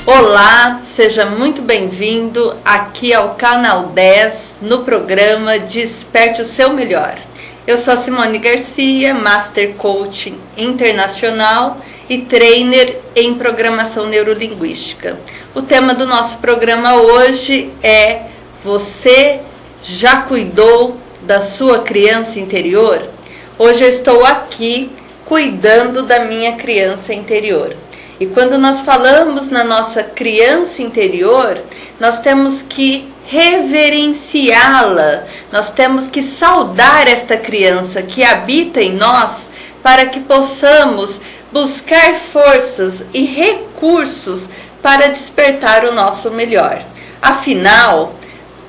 Olá, seja muito bem-vindo aqui ao Canal 10 no programa Desperte o Seu Melhor. Eu sou a Simone Garcia, Master Coaching Internacional e Trainer em Programação Neurolinguística. O tema do nosso programa hoje é: você já cuidou da sua criança interior? Hoje eu estou aqui cuidando da minha criança interior. E quando nós falamos na nossa criança interior, nós temos que reverenciá-la, nós temos que saudar esta criança que habita em nós para que possamos buscar forças e recursos para despertar o nosso melhor. Afinal,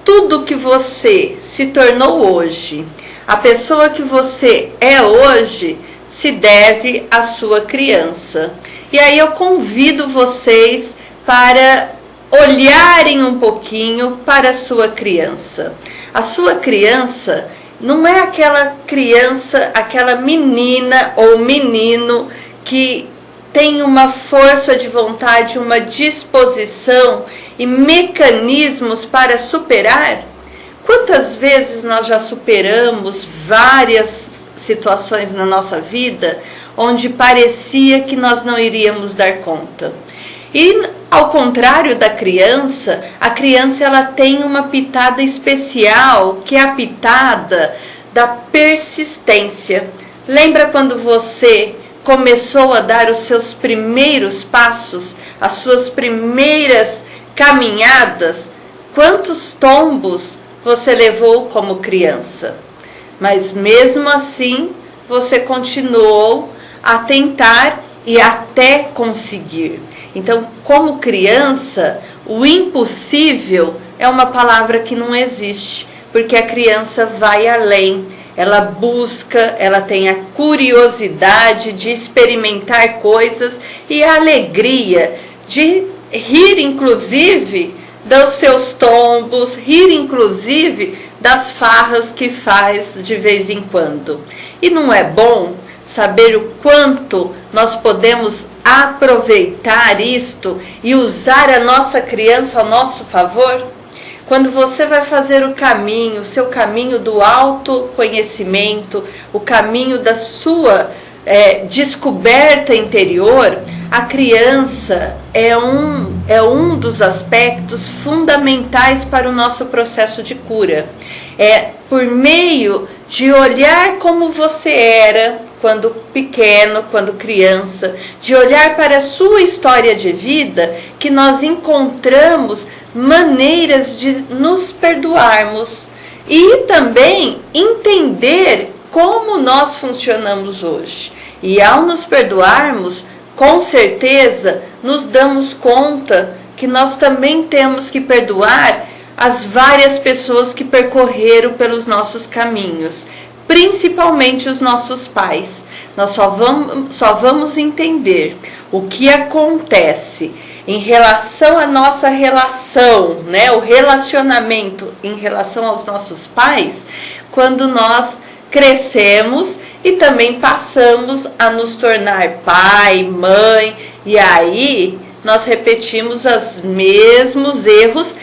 tudo que você se tornou hoje, a pessoa que você é hoje, se deve à sua criança. E aí eu convido vocês para olharem um pouquinho para a sua criança. A sua criança não é aquela criança, aquela menina ou menino que tem uma força de vontade, uma disposição e mecanismos para superar. Quantas vezes nós já superamos várias situações na nossa vida onde parecia que nós não iríamos dar conta? E ao contrário da criança, a criança ela tem uma pitada especial, que é a pitada da persistência. Lembra quando você começou a dar os seus primeiros passos, as suas primeiras caminhadas? Quantos tombos você levou como criança? Mas mesmo assim, você continuou a tentar e até conseguir. Então, como criança, o impossível é uma palavra que não existe, porque a criança vai além, ela busca, ela tem a curiosidade de experimentar coisas e a alegria de rir, inclusive, dos seus tombos, rir, inclusive, das farras que faz de vez em quando. E não é bom saber o quanto nós podemos aproveitar isto e usar a nossa criança ao nosso favor? Quando você vai fazer o caminho, o seu caminho do autoconhecimento, o caminho da sua descoberta interior, a criança é um dos aspectos fundamentais para o nosso processo de cura. É por meio de olhar como você era quando pequeno, quando criança, de olhar para a sua história de vida, que nós encontramos maneiras de nos perdoarmos e também entender como nós funcionamos hoje. E ao nos perdoarmos, com certeza, nos damos conta que nós também temos que perdoar as várias pessoas que percorreram pelos nossos caminhos, principalmente os nossos pais. Nós só vamos entender o que acontece em relação à nossa relação, né, o relacionamento em relação aos nossos pais, quando nós crescemos e também passamos a nos tornar pai, mãe, e aí nós repetimos os mesmos erros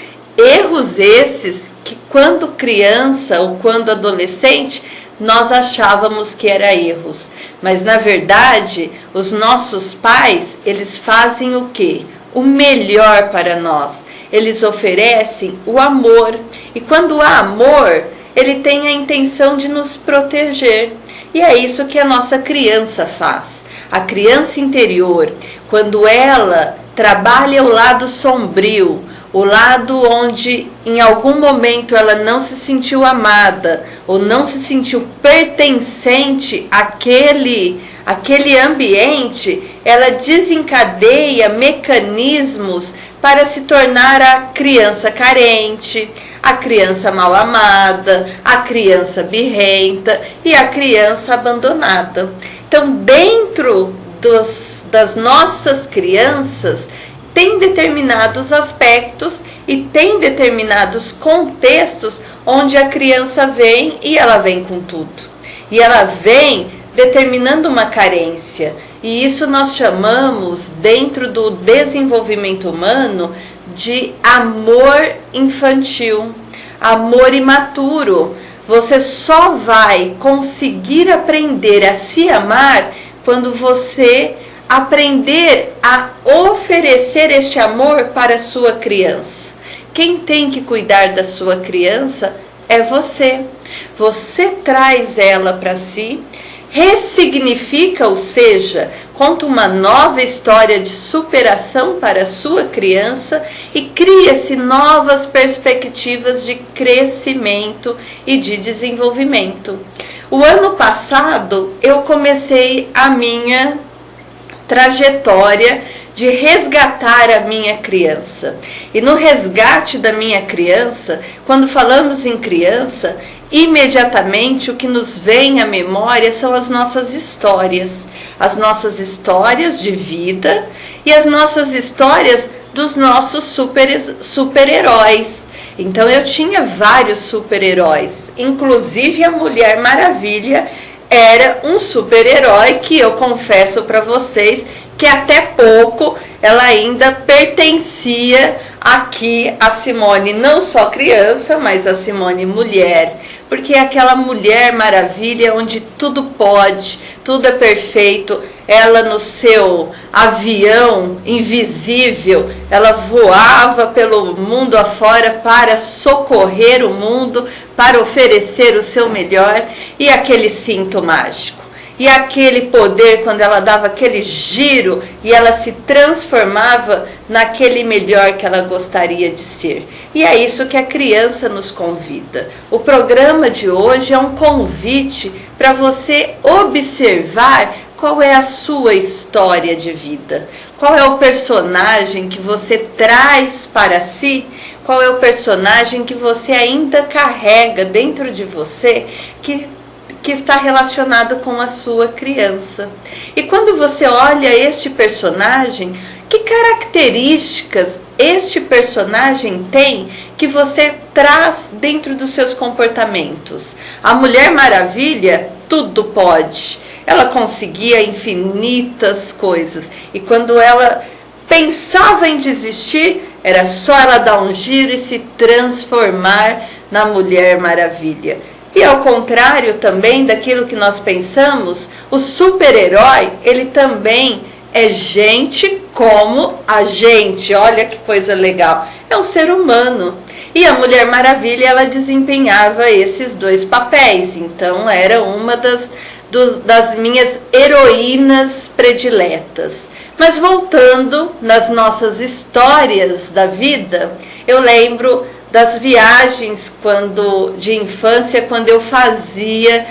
esses que quando criança ou quando adolescente nós achávamos que eram erros. Mas na verdade, os nossos pais, eles fazem o quê? O melhor para nós. Eles oferecem o amor. E quando há amor, ele tem a intenção de nos proteger. E é isso que a nossa criança faz. A criança interior, quando ela trabalha o lado sombrio, o lado onde em algum momento ela não se sentiu amada ou não se sentiu pertencente àquele ambiente, ela desencadeia mecanismos para se tornar a criança carente, a criança mal amada, a criança birrenta e a criança abandonada. Então, dentro das nossas crianças, tem determinados aspectos e tem determinados contextos onde a criança vem e ela vem com tudo. E ela vem determinando uma carência. E isso nós chamamos, dentro do desenvolvimento humano, de amor infantil, amor imaturo. Você só vai conseguir aprender a se amar quando você aprender a oferecer este amor para a sua criança. Quem tem que cuidar da sua criança é você. Você traz ela para si, ressignifica, ou seja, conta uma nova história de superação para a sua criança e cria-se novas perspectivas de crescimento e de desenvolvimento. O ano passado eu comecei a minha trajetória de resgatar a minha criança. E no resgate da minha criança, quando falamos em criança, imediatamente o que nos vem à memória são as nossas histórias de vida e as nossas histórias dos nossos super-heróis. Então eu tinha vários super-heróis, inclusive a Mulher Maravilha era um super-herói que eu confesso para vocês que até pouco ela ainda pertencia aqui a Simone, não só criança, mas a Simone mulher, porque é aquela Mulher Maravilha onde tudo pode, tudo é perfeito. Ela no seu avião invisível, ela voava pelo mundo afora para socorrer o mundo, para oferecer o seu melhor, e aquele cinto mágico. E aquele poder, quando ela dava aquele giro e ela se transformava naquele melhor que ela gostaria de ser. E é isso que a criança nos convida. O programa de hoje é um convite para você observar qual é a sua história de vida. Qual é o personagem que você traz para si? Qual é o personagem que você ainda carrega dentro de você que está relacionado com a sua criança. E quando você olha este personagem, que características este personagem tem que você traz dentro dos seus comportamentos? A Mulher Maravilha, tudo pode. Ela conseguia infinitas coisas. E quando ela pensava em desistir, era só ela dar um giro e se transformar na Mulher Maravilha. E ao contrário também daquilo que nós pensamos, o super-herói, ele também é gente como a gente. Olha que coisa legal. É um ser humano. E a Mulher Maravilha, ela desempenhava esses dois papéis. Então, era uma das minhas heroínas prediletas. Mas voltando nas nossas histórias da vida, eu lembro das viagens de infância, quando eu fazia,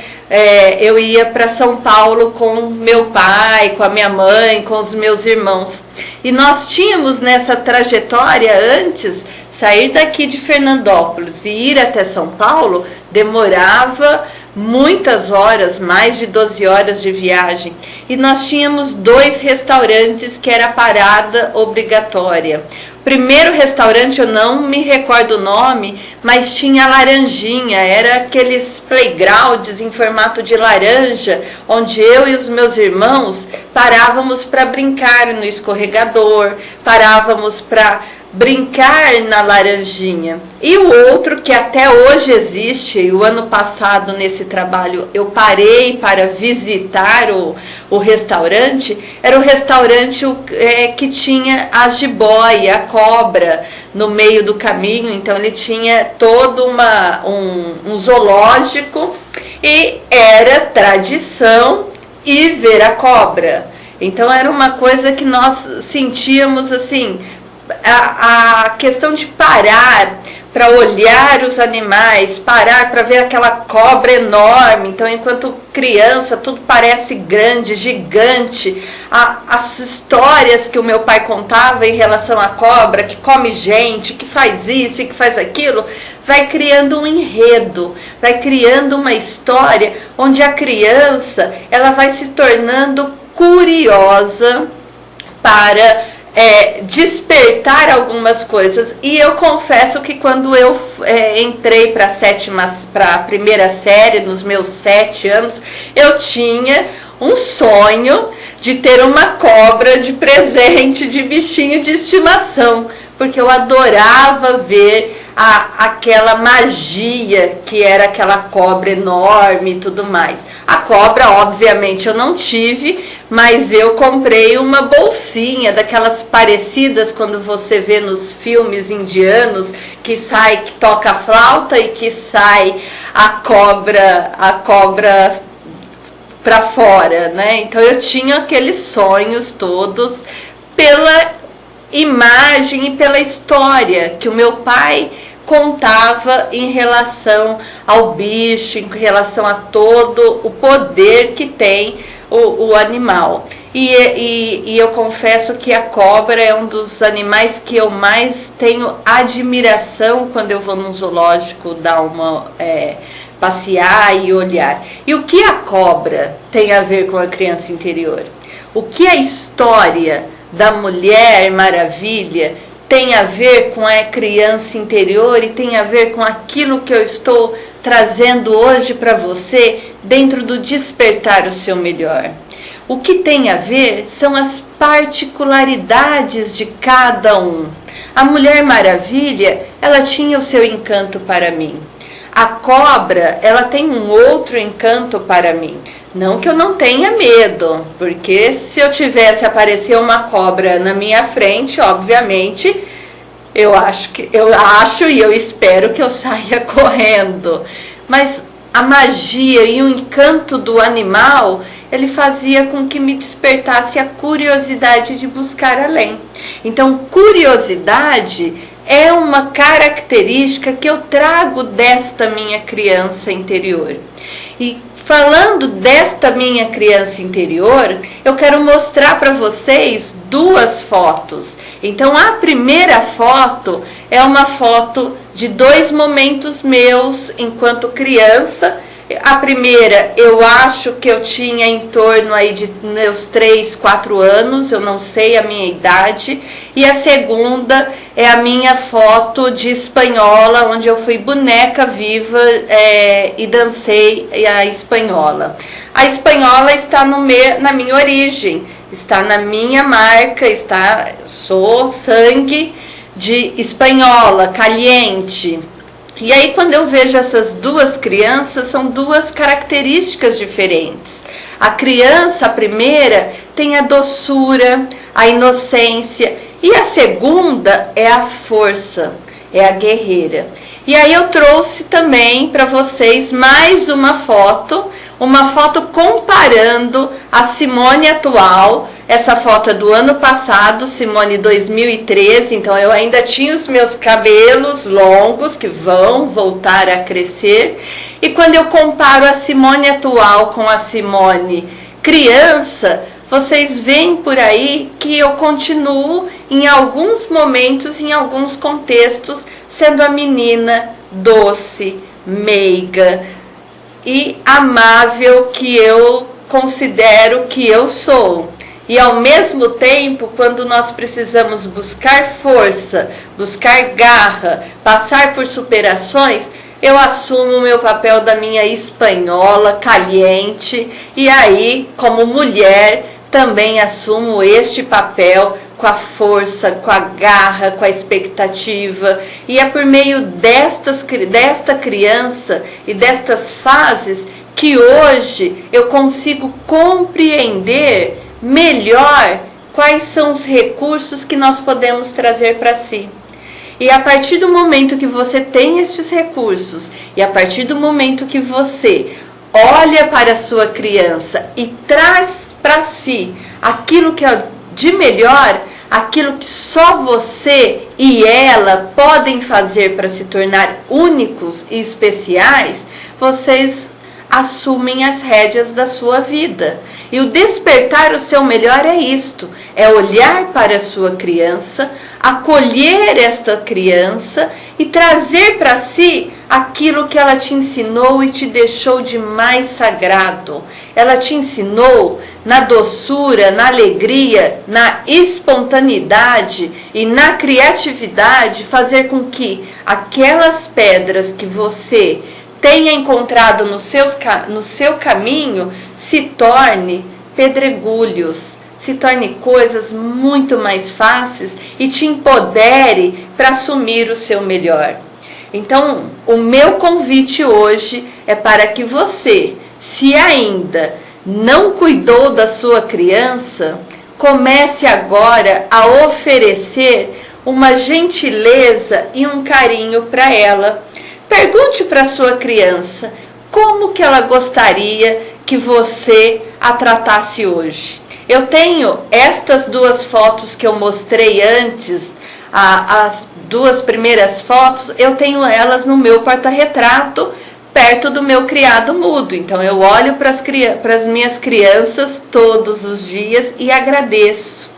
eu ia para São Paulo com meu pai, com a minha mãe, com os meus irmãos. E nós tínhamos nessa trajetória antes, sair daqui de Fernandópolis e ir até São Paulo, demorava muitas horas, mais de 12 horas de viagem. E nós tínhamos 2 restaurantes que era parada obrigatória. Primeiro restaurante, eu não me recordo o nome, mas tinha laranjinha, era aqueles playgrounds em formato de laranja, onde eu e os meus irmãos parávamos para brincar no escorregador, parávamos para brincar na laranjinha. E o outro que até hoje existe, e o ano passado nesse trabalho eu parei para visitar o restaurante, era o restaurante que tinha a jiboia, a cobra no meio do caminho. Então ele tinha todo um zoológico e era tradição ir ver a cobra. Então era uma coisa que nós sentíamos assim, a questão de parar para olhar os animais, parar para ver aquela cobra enorme. Então, enquanto criança, tudo parece grande, gigante. As histórias que o meu pai contava em relação à cobra, que come gente, que faz isso e que faz aquilo, vai criando um enredo, vai criando uma história onde a criança ela vai se tornando curiosa para despertar algumas coisas. E eu confesso que quando eu entrei para a primeira série, nos meus 7 anos, eu tinha um sonho de ter uma cobra de presente, de bichinho de estimação, porque eu adorava ver aquela magia que era aquela cobra enorme e tudo mais. A cobra, obviamente, eu não tive, mas eu comprei uma bolsinha daquelas parecidas quando você vê nos filmes indianos, que sai, que toca a flauta e que sai a cobra para fora, né? Então eu tinha aqueles sonhos todos pela imagem e pela história que o meu pai contava em relação ao bicho, em relação a todo o poder que tem o animal. E eu confesso que a cobra é um dos animais que eu mais tenho admiração quando eu vou num zoológico dar uma passear e olhar. E o que a cobra tem a ver com a criança interior? O que a história da Mulher Maravilha tem a ver com a criança interior e tem a ver com aquilo que eu estou trazendo hoje para você dentro do Despertar o Seu Melhor? O que tem a ver são as particularidades de cada um. A Mulher Maravilha, ela tinha o seu encanto para mim. A cobra, ela tem um outro encanto para mim. Não que eu não tenha medo, porque se eu tivesse aparecer uma cobra na minha frente, obviamente, eu acho e eu espero que eu saia correndo. Mas a magia e o encanto do animal, ele fazia com que me despertasse a curiosidade de buscar além. Então, curiosidade é uma característica que eu trago desta minha criança interior. E falando desta minha criança interior, eu quero mostrar para vocês duas fotos. Então, a primeira foto é uma foto de 2 momentos meus enquanto criança. A primeira, eu acho que eu tinha em torno aí de meus 3, 4 anos, eu não sei a minha idade. E a segunda é a minha foto de espanhola, onde eu fui boneca viva e dancei a espanhola. A espanhola está na minha origem, está na minha marca, sou sangue de espanhola, caliente. E aí, quando eu vejo essas duas crianças, são duas características diferentes. A criança, a primeira, tem a doçura, a inocência, e a segunda é a força, é a guerreira. E aí eu trouxe também para vocês mais uma foto comparando a Simone atual. Essa foto é do ano passado, Simone 2013, então eu ainda tinha os meus cabelos longos que vão voltar a crescer. E quando eu comparo a Simone atual com a Simone criança, vocês veem por aí que eu continuo em alguns momentos, em alguns contextos, sendo a menina doce, meiga e amável que eu considero que eu sou. E ao mesmo tempo, quando nós precisamos buscar força, buscar garra, passar por superações, eu assumo o meu papel da minha espanhola caliente, e aí, como mulher, também assumo este papel com a força, com a garra, com a expectativa. E é por meio desta criança e destas fases que hoje eu consigo compreender melhor quais são os recursos que nós podemos trazer para si. E a partir do momento que você tem estes recursos, e a partir do momento que você olha para a sua criança e traz para si aquilo que é de melhor, aquilo que só você e ela podem fazer para se tornar únicos e especiais, vocês assumem as rédeas da sua vida. E o despertar o seu melhor é isto, é olhar para a sua criança, acolher esta criança e trazer para si aquilo que ela te ensinou e te deixou de mais sagrado. Ela te ensinou na doçura, na alegria, na espontaneidade e na criatividade, fazer com que aquelas pedras que você tenha encontrado no seu caminho se torne pedregulhos, se torne coisas muito mais fáceis e te empodere para assumir o seu melhor. Então, o meu convite hoje é para que você, se ainda não cuidou da sua criança, comece agora a oferecer uma gentileza e um carinho para ela. Pergunte para sua criança como que ela gostaria que você a tratasse hoje. Eu tenho estas duas fotos que eu mostrei antes, as duas primeiras fotos, eu tenho elas no meu porta-retrato, perto do meu criado mudo. Então eu olho para as minhas crianças todos os dias e agradeço.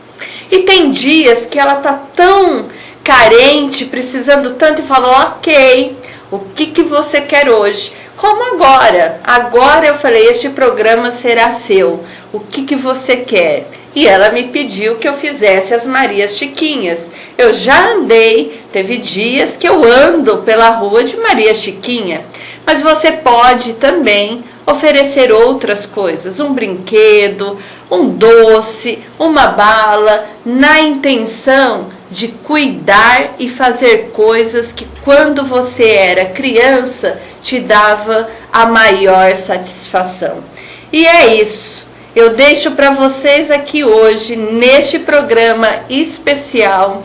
E tem dias que ela tá tão carente, precisando tanto, e falo, ok, o que você quer hoje? Como agora? Agora eu falei, este programa será seu. O que você quer? E ela me pediu que eu fizesse as Marias Chiquinhas. Eu já andei, teve dias que eu ando pela rua de Maria Chiquinha. Mas você pode também oferecer outras coisas, um brinquedo, um doce, uma bala, na intenção de cuidar e fazer coisas que quando você era criança te dava a maior satisfação. E é isso. Eu deixo para vocês aqui hoje, neste programa especial,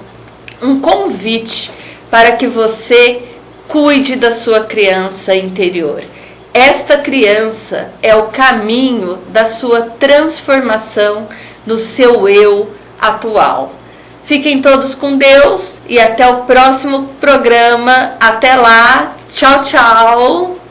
um convite para que você cuide da sua criança interior. Esta criança é o caminho da sua transformação no seu eu atual. Fiquem todos com Deus e até o próximo programa. Até lá. Tchau, tchau.